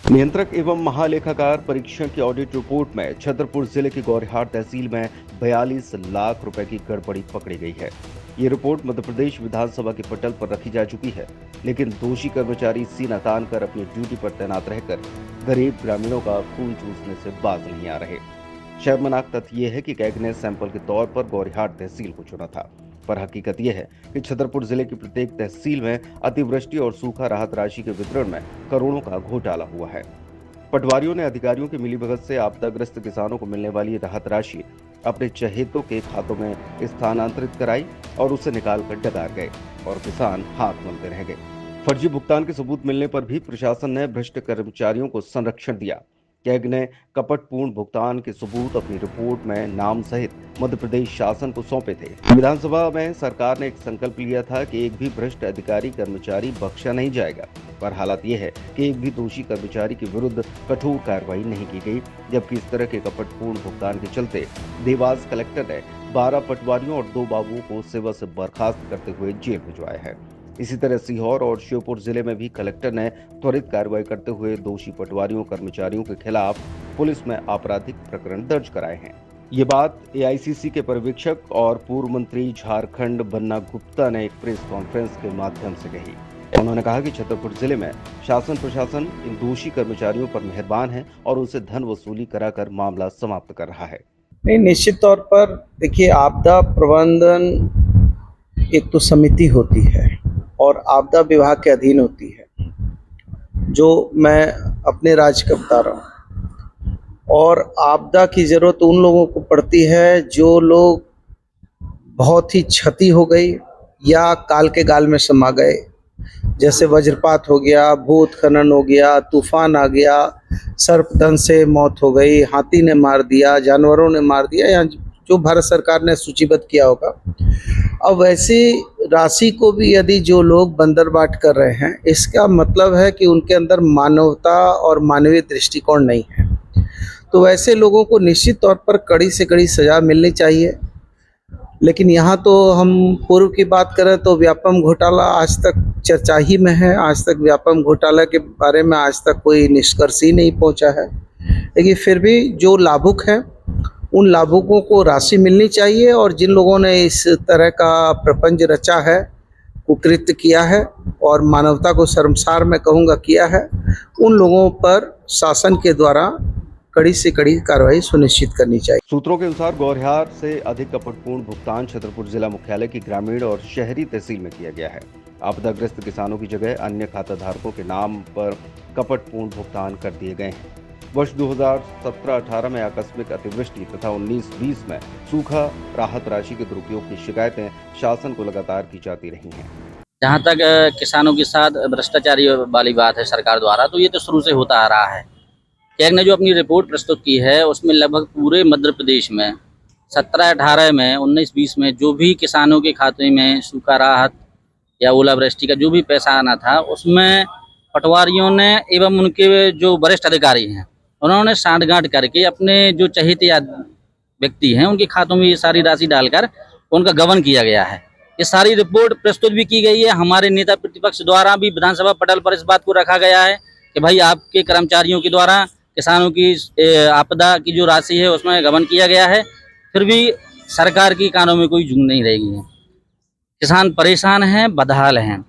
नियंत्रक एवं महालेखाकार परीक्षण की ऑडिट रिपोर्ट में छतरपुर जिले की गौरिहाट तहसील में 42 लाख रुपए की गड़बड़ी पकड़ी गई है। ये रिपोर्ट मध्य प्रदेश विधानसभा के पटल पर रखी जा चुकी है, लेकिन दोषी कर्मचारी सीना तान कर अपनी ड्यूटी पर तैनात रहकर गरीब ग्रामीणों का खून चूसने से बाज नहीं आ रहे। शर्मनाक तथ्य ये है कि कैग ने सैंपल के तौर पर गौरिहाट तहसील को चुना था, पर हकीकत यह है कि छतरपुर जिले की प्रत्येक तहसील में अतिवृष्टि और सूखा राहत राशि के वितरण में करोड़ों का घोटाला हुआ है। पटवारियों ने अधिकारियों की मिलीभगत से आपदाग्रस्त किसानों को मिलने वाली राहत राशि अपने चहेतों के खातों में स्थानांतरित कराई और उसे निकालकर डकार गए और किसान हाथ मलते रह गए। फर्जी भुगतान के सबूत मिलने पर भी प्रशासन ने भ्रष्ट कर्मचारियों को संरक्षण दिया। कैग ने कपटपूर्ण भुगतान के सबूत अपनी रिपोर्ट में नाम सहित मध्य प्रदेश शासन को सौंपे थे। विधानसभा में सरकार ने एक संकल्प लिया था कि एक भी भ्रष्ट अधिकारी कर्मचारी बख्शा नहीं जाएगा, पर हालात ये है कि एक भी दोषी कर्मचारी के विरुद्ध कठोर कार्रवाई नहीं की गई, जबकि इस तरह के कपटपूर्ण भुगतान के चलते देवास कलेक्टर ने 12 पटवारियों और 2 बाबुओं को सेवा से बर्खास्त करते हुए जेल भिजवाया है। इसी तरह सीहोर और श्योपुर जिले में भी कलेक्टर ने त्वरित कार्रवाई करते हुए दोषी पटवारियों कर्मचारियों के खिलाफ पुलिस में आपराधिक प्रकरण दर्ज कराए हैं। ये बात एआईसीसी के पर्यवेक्षक और पूर्व मंत्री झारखंड बन्ना गुप्ता ने एक प्रेस कॉन्फ्रेंस के माध्यम से कही। उन्होंने कहा कि छतरपुर जिले में शासन प्रशासन इन दोषी कर्मचारियों पर मेहरबान है और उनसे धन वसूली कराकर मामला समाप्त कर रहा है। नहीं, निश्चित तौर पर देखिए, आपदा प्रबंधन एक तो समिति होती है और आपदा विभाग के अधीन होती है, जो मैं अपने राज्य का बता रहा हूँ। और आपदा की ज़रूरत उन लोगों को पड़ती है जो लोग बहुत ही क्षति हो गई या काल के गाल में समा गए, जैसे वज्रपात हो गया, भूस्खलन हो गया, तूफान आ गया, सर्पदंश से मौत हो गई, हाथी ने मार दिया, जानवरों ने मार दिया, या जो भारत सरकार ने सूचीबद्ध किया होगा। अब वैसी राशि को भी यदि जो लोग बंदरबाट कर रहे हैं, इसका मतलब है कि उनके अंदर मानवता और मानवीय दृष्टिकोण नहीं है। तो वैसे लोगों को निश्चित तौर पर कड़ी से कड़ी सज़ा मिलनी चाहिए। लेकिन यहाँ तो हम पूर्व की बात करें तो व्यापम घोटाला आज तक चर्चा ही में है। आज तक व्यापम घोटाला के बारे में आज तक कोई निष्कर्ष ही नहीं पहुँचा है। लेकिन फिर भी जो लाभुक हैं, उन लाभुकों को राशि मिलनी चाहिए, और जिन लोगों ने इस तरह का प्रपंच रचा है, कुकृत्य किया है और मानवता को शर्मसार मैं कहूँगा किया है, उन लोगों पर शासन के द्वारा कड़ी से कड़ी कार्रवाई सुनिश्चित करनी चाहिए। सूत्रों के अनुसार गौरिहाट से अधिक कपटपूर्ण भुगतान छतरपुर जिला मुख्यालय की ग्रामीण और शहरी तहसील में किया गया है। आपदाग्रस्त किसानों की जगह अन्य खाता धारकों के नाम पर कपटपूर्ण भुगतान कर दिए गए हैं। वर्ष 2017-18 में आकस्मिक अतिवृष्टि तथा 19-20 में सूखा राहत राशि के दुरुपयोग की शिकायतें शासन को लगातार की जाती रही हैं। जहाँ तक किसानों के साथ भ्रष्टाचारी वाली बात है सरकार द्वारा, तो ये तो शुरू से होता आ रहा है। कैग ने जो अपनी रिपोर्ट प्रस्तुत की है, उसमें लगभग पूरे मध्य प्रदेश में 17-18 में, 19-20 में जो भी किसानों के खाते में सूखा राहत या ओलावृष्टि का जो भी पैसा आना था, उसमें पटवारियों ने एवं उनके जो वरिष्ठ अधिकारी हैं, उन्होंने सांठगांठ करके अपने जो चहेते व्यक्ति हैं उनके खातों में ये सारी राशि डालकर उनका गबन किया गया है। ये सारी रिपोर्ट प्रस्तुत भी की गई है। हमारे नेता प्रतिपक्ष द्वारा भी विधानसभा पटल पर इस बात को रखा गया है कि भाई आपके कर्मचारियों के द्वारा किसानों की आपदा की जो राशि है उसमें गबन किया गया है। फिर भी सरकार की कानों में कोई जूं नहीं रहेगी है। किसान परेशान हैं, बदहाल हैं।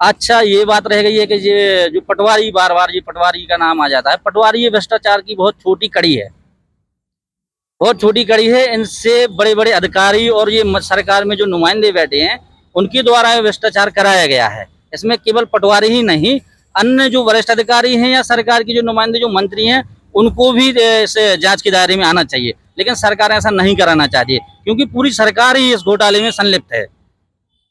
अच्छा, ये बात रह गई है कि ये जो पटवारी, बार बार ये पटवारी का नाम आ जाता है। पटवारी ये भ्रष्टाचार की बहुत छोटी कड़ी है, बहुत छोटी कड़ी है। इनसे बड़े बड़े अधिकारी और ये सरकार में जो नुमाइंदे बैठे हैं, उनके द्वारा ये भ्रष्टाचार कराया गया है। इसमें केवल पटवारी ही नहीं, अन्य जो वरिष्ठ अधिकारी हैं या सरकार के जो नुमाइंदे, जो मंत्री हैं, उनको भी इस जांच के दायरे में आना चाहिए। लेकिन सरकार ऐसा नहीं कराना चाहती है, क्योंकि पूरी सरकार ही इस घोटाले में संलिप्त है।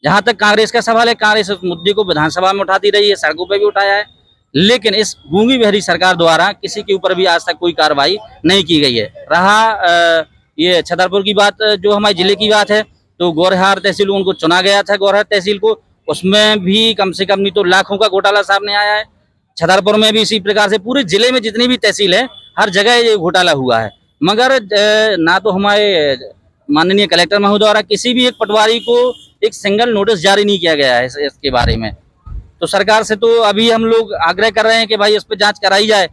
जहां तक कांग्रेस का सवाल है, कांग्रेस इस मुद्दे को विधानसभा में उठाती रही है, सड़कों पर भी उठाया है, लेकिन इस गूंगी बहरी सरकार द्वारा किसी के ऊपर भी आज तक कोई कार्रवाई नहीं की गई है। रहा ये छतरपुर की बात, जो हमारे जिले की बात है, तो गौरिहाट तहसील उनको चुना गया था, गौरिहाट तहसील को, उसमें भी कम से कम नहीं तो लाखों का घोटाला सामने आया है। छतरपुर में भी इसी प्रकार से पूरे जिले में जितनी भी तहसील है, हर जगह ये घोटाला हुआ है। मगर ना तो हमारे माननीय कलेक्टर महोदय द्वारा किसी भी एक पटवारी को एक सिंगल नोटिस जारी नहीं किया गया है इसके बारे में। तो सरकार से तो अभी हम लोग आग्रह कर रहे हैं कि भाई इस पर जांच कराई जाए,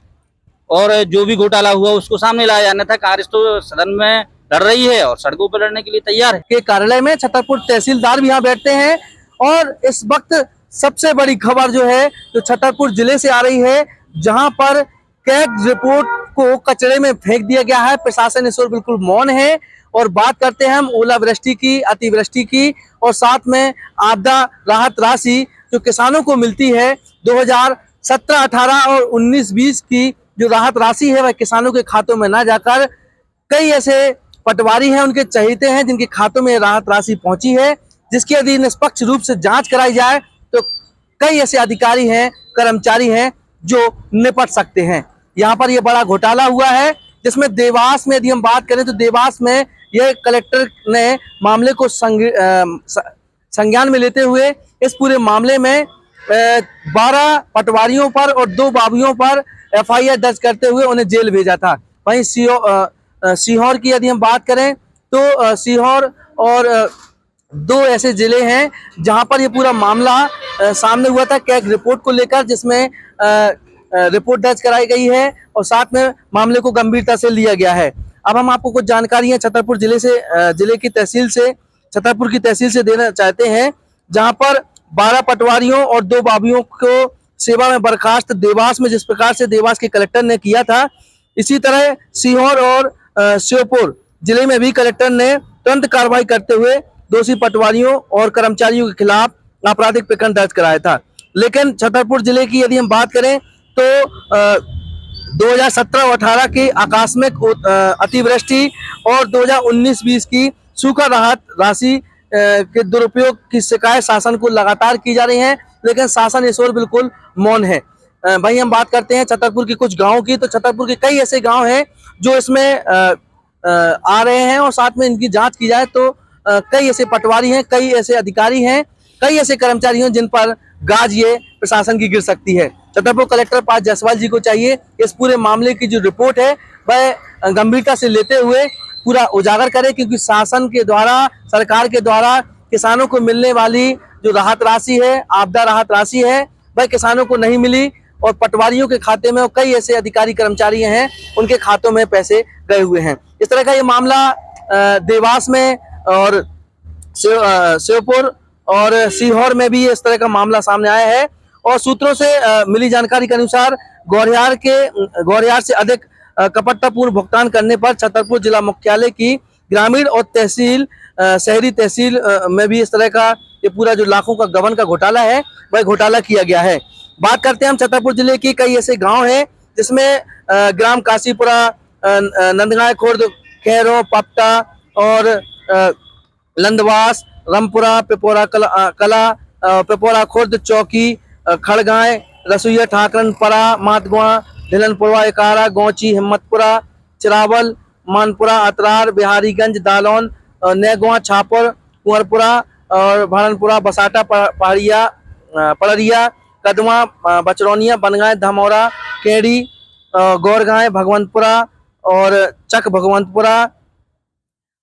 और जो भी घोटाला हुआ उसको सामने लाया जाना था। कांग्रेस तो सदन में लड़ रही है और सड़कों पर लड़ने के लिए तैयार है। के कार्यालय में छतरपुर तहसीलदार भी यहाँ बैठते हैं और इस वक्त सबसे बड़ी खबर जो है जो छतरपुर जिले से आ रही है, जहां पर कैग रिपोर्ट को कचरे में फेंक दिया गया है। प्रशासन इस ओर बिल्कुल मौन है। और बात करते हैं हम ओलावृष्टि की, अतिवृष्टि की और साथ में आपदा राहत राशि जो किसानों को मिलती है 2017-18 और 19-20 की जो राहत राशि है वह किसानों के खातों में ना जाकर कई ऐसे पटवारी हैं, उनके चहेते हैं जिनके खातों में राहत राशि पहुंची है, जिसके यदि निष्पक्ष रूप से जांच कराई जाए तो कई ऐसे अधिकारी हैं, कर्मचारी हैं जो निपट सकते हैं। यहाँ पर यह बड़ा घोटाला हुआ है जिसमें देवास में यदि हम बात करें तो देवास में यह कलेक्टर ने मामले को संज्ञान में लेते हुए इस पूरे मामले में 12 पटवारियों पर और 2 बाबुओं पर FIR दर्ज करते हुए उन्हें जेल भेजा था। वहीं सीहोर की यदि हम बात करें तो सीहोर और 2 ऐसे जिले हैं जहां पर ये पूरा मामला सामने हुआ था कैग रिपोर्ट को लेकर, जिसमें रिपोर्ट दर्ज कराई गई है और साथ में मामले को गंभीरता से लिया गया है। अब हम आपको कुछ जानकारियां छतरपुर जिले की तहसील से, छतरपुर की तहसील से देना चाहते हैं, जहां पर 12 पटवारियों और 2 बाबुओं को सेवा में बर्खास्त देवास में जिस प्रकार से देवास के कलेक्टर ने किया था, इसी तरह सीहोर और श्योपुर जिले में भी कलेक्टर ने तुरंत कार्रवाई करते हुए दोषी पटवारियों और कर्मचारियों के खिलाफ आपराधिक प्रकरण दर्ज कराया था। लेकिन छतरपुर जिले की यदि हम बात करें तो 2017 और 18 की आकस्मिक अतिवृष्टि और 2019-20 की सूखा राहत राशि के दुरुपयोग की शिकायत शासन को लगातार की जा रही है, लेकिन शासन इस ओर बिल्कुल मौन है। भाई हम बात करते हैं छतरपुर के कुछ गांवों की, तो छतरपुर के कई ऐसे गांव हैं जो इसमें आ रहे हैं और साथ में इनकी जांच की जाए तो कई ऐसे पटवारी हैं, कई ऐसे अधिकारी हैं, कई ऐसे कर्मचारी हैं जिन पर गाज ये प्रशासन की गिर सकती है। छतरपुर कलेक्टर पार्थ जायसवाल जी को चाहिए इस पूरे मामले की जो रिपोर्ट है वह गंभीरता से लेते हुए पूरा उजागर करे, क्योंकि शासन के द्वारा, सरकार के द्वारा किसानों को मिलने वाली जो राहत राशि है, आपदा राहत राशि है, वह किसानों को नहीं मिली और पटवारियों के खाते में और कई ऐसे अधिकारी कर्मचारी हैं उनके खातों में पैसे गए हुए हैं। इस तरह का ये मामला देवास में और श्योपुर और सीहोर में भी इस तरह का मामला सामने आया है। और सूत्रों से मिली जानकारी के अनुसार गौरियार से अधिक कपटतापूर्ण भुगतान करने पर छतरपुर जिला मुख्यालय की ग्रामीण और शहरी तहसील में भी इस तरह का ये पूरा जो लाखों का गबन का घोटाला है वह घोटाला किया गया है। बात करते हैं हम छतरपुर जिले की कई ऐसे गांव हैं जिसमें ग्राम काशीपुरा, नंदगांव खुर्द, खैरो, पपटा और लंदवास, रामपुरा, पिपोरा कला, पिपोरा खुर्द, चौकी, खड़गांव, रसोईया, ठाकरन, परा, मातगुआ, ढिलनपुरा, एकारा, गौची, हिम्मतपुरा, चिरावल, मानपुरा, अतरार, बिहारीगंज, दालौन, नेगुआ, छापुर, कुंवरपुरा और भाड़नपुरा, बसाटा, पड़रिया, कदमा, बचरौनिया, बनगांव, धमौरा, केड़ी, गौरगांव, भगवंतपुरा और चक भगवंतपुरा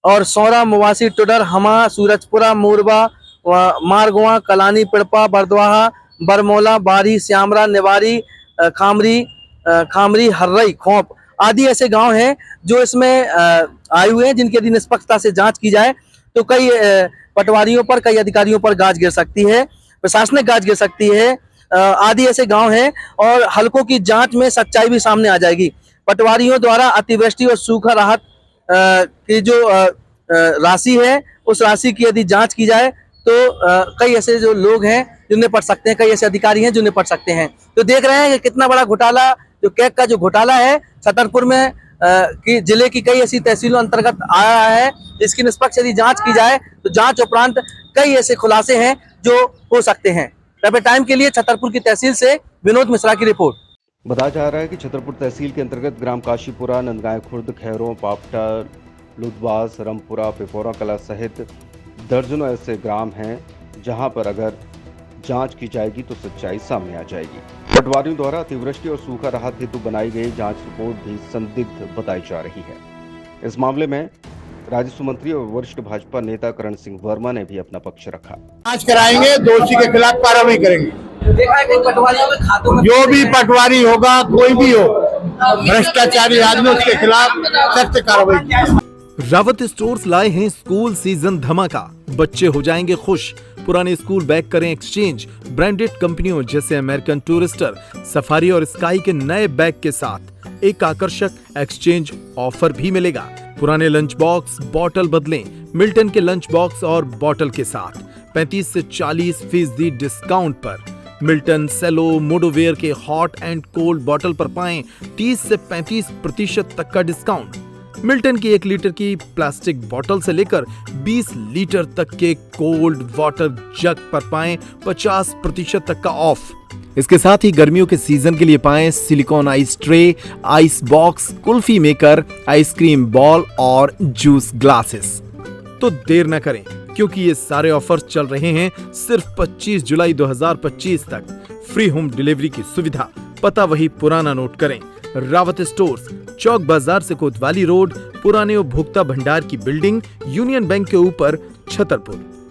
और सौरा, मुवासी, टुडर, हमा, सूरजपुरा, मूरबा, मारगुआ, कलानी, पिड़पा, बरदवाहा, बरमोला, बारी, श्यामरा, नेवारी, खामरी, हर्रई, खोप आदि ऐसे गांव हैं जो इसमें आए हुए हैं, जिनकी यदि निष्पक्षता से जांच की जाए तो कई पटवारियों पर, कई अधिकारियों पर गाज गिर सकती है, प्रशासनिक गाज गिर सकती है। आदि ऐसे गांव हैं और हलकों की जांच में सच्चाई भी सामने आ जाएगी। पटवारियों द्वारा अतिवृष्टि और सूखा राहत की जो राशि है उस राशि की यदि जांच की जाए तो कई ऐसे जो लोग हैं जो निपट सकते हैं, कई ऐसे अधिकारी हैं जो निपट सकते हैं। तो देख रहे हैं कि कितना बड़ा घोटाला, जो कैग का जो घोटाला है छतरपुर में की जिले की कई ऐसी तहसीलों अंतर्गत आया है, इसकी निष्पक्ष यदि जांच की जाए तो जांच उपरांत कई ऐसे खुलासे हैं जो हो सकते हैं। टाइम के लिए छतरपुर की तहसील से विनोद मिश्रा की रिपोर्ट। बताया जा रहा है कि छतरपुर तहसील के अंतर्गत ग्राम काशीपुरा, नंदगांव खुर्द, खैरो, पापटा, लुदवास, रामपुरा, पिपोरा कला सहित दर्जनों ऐसे ग्राम हैं जहां पर अगर जांच की जाएगी तो सच्चाई सामने आ जाएगी। पटवारियों द्वारा अतिवृष्टि और सूखा राहत हेतु बनाई गई जांच रिपोर्ट भी संदिग्ध बताई जा रही है। इस मामले में राजस्व मंत्री और वरिष्ठ भाजपा नेता करण सिंह वर्मा ने भी अपना पक्ष रखा। जांच कराएंगे, दोषी के खिलाफ कार्रवाई करेंगे। देखा है कि पटवारियों के खातों में जो भी पटवारी होगा, कोई भी हो, भ्रष्टाचारी आदमी उसके खिलाफ सख्त कार्रवाई की। रावत स्टोर्स लाए हैं स्कूल सीजन धमाका। बच्चे हो जाएंगे खुश। पुराने स्कूल बैग करें एक्सचेंज। ब्रांडेड कंपनियों जैसे अमेरिकन टूरिस्टर, सफारी और स्काई के नए बैग के साथ एक आकर्षक एक्सचेंज ऑफर भी मिलेगा। पुराने लंच बॉक्स बॉटल बदलें मिल्टन के लंच बॉक्स और बॉटल के साथ 35 से 40% डिस्काउंट पर। मिल्टन, सेलो, मोडोवेयर के हॉट एंड कोल्ड बॉटल पर पाएं 30 से 35% तक का डिस्काउंट। मिल्टन की 1 लीटर की प्लास्टिक बोतल से लेकर 20 लीटर तक के कोल्ड वाटर जग पर पाएं 50% तक का ऑफ। इसके साथ ही गर्मियों के सीजन के लिए पाएं silicon ice tray, ice box, kulfi maker, ice cream ball और जूस ग्लासेस। तो देर न करें क्योंकि ये सारे ऑफर्स चल रहे हैं सिर्फ 25 जुलाई 2025 तक। फ्री होम डिलीवरी की सुविधा। पता वही पुराना नोट करें। रावत स्टोर्स, चौक बाजार से कोतवाली रोड, पुराने उपभोक्ता भंडार की बिल्डिंग, यूनियन बैंक के ऊपर, छतरपुर।